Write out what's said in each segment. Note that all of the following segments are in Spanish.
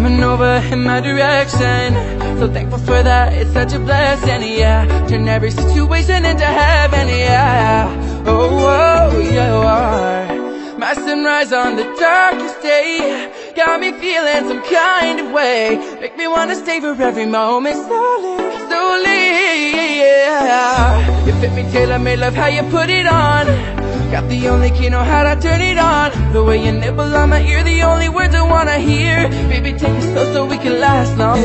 coming over in my direction. So thankful for that, it's such a blessing, yeah. Turn every situation into heaven, yeah. Oh, oh, you are my sunrise on the darkest day. Got me feeling some kind of way. Make me wanna stay for every moment. Slowly, slowly, yeah. You fit me, tailor-made, love how you put it on. Got the only key, know how to turn it on. The way you nibble on my ear, the only words I wanna hear. Baby, take it slow so we can last long.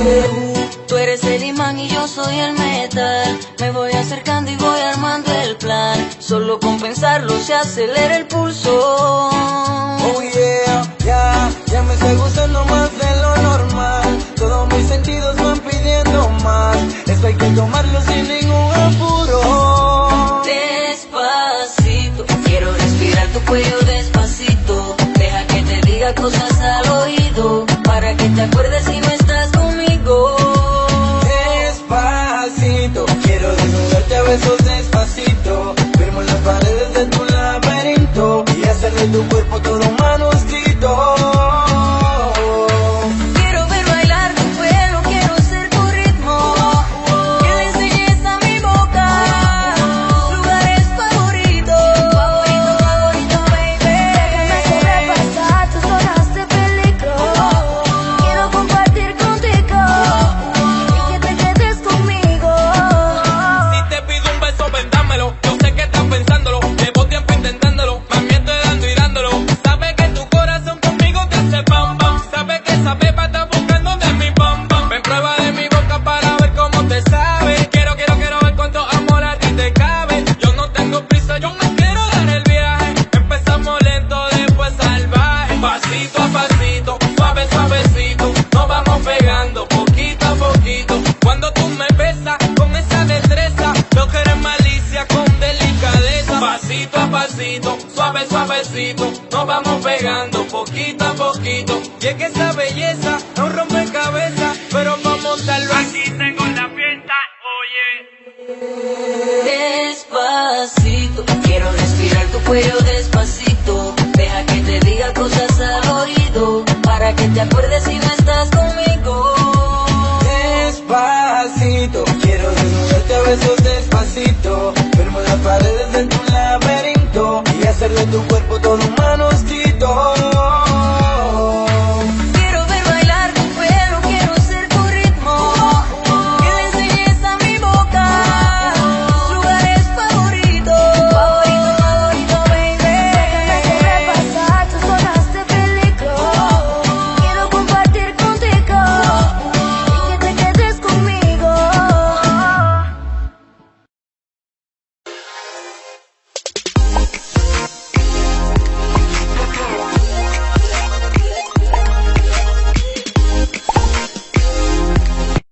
Tú eres el imán y yo soy el metal. Me voy acercando y voy armando el plan. Solo con pensarlo se acelera el pulso. Oh yeah, ya me estoy gustando más de lo normal. Todos mis sentidos van pidiendo más. Esto hay que tomarlo sin ningún apuro. Despacito, quiero respirar tu cuello despacito. Deja que te diga cosas al oído, para que te acuerdes si no estás conmigo. Despacito, quiero desnudarte a besos despacito. Firmo en las paredes de tu laberinto y hacer de tu cuerpo todo un manuscrito. Quiero ver bailar tu pelo, quiero ser tu ritmo. Que le enseñes a mi boca tus lugares favoritos. Favorito, favorito, baby. Déjame sobrepasar tus zonas de peligro. Quiero compartir contigo y que te quedes conmigo. Si te pido un beso, ven dámelo. Yo sé que estás pensándolo, llevo tiempo intentándolo. Mami, estoy dando y dándolo. Sabes que tu corazón conmigo te hace pam pam. Sabes que esa pepa está buscando de mi pam pam. Ven, prueba de mi boca para ver cómo te sabe. Quiero ver cuánto amor a ti te cabe. Yo no tengo prisa, yo me quiero dar el viaje. Empezamos lento, después salvaje. Pasito a pasito, suave, suavecito. Nos vamos pegando poquito a poquito. Cuando tú me besas con esa destreza, no quieres malicia con delicadeza. Pasito a pasito, suave, suavecito. Nos vamos pegando poquito a poquito. Y es que esa belleza es un rompecabezas, pero vamos a darlo. Aquí tengo la fiesta, oye. Despacito, quiero respirar tu cuello despacito. Deja que te diga cosas al oído, para que te acuerdes si no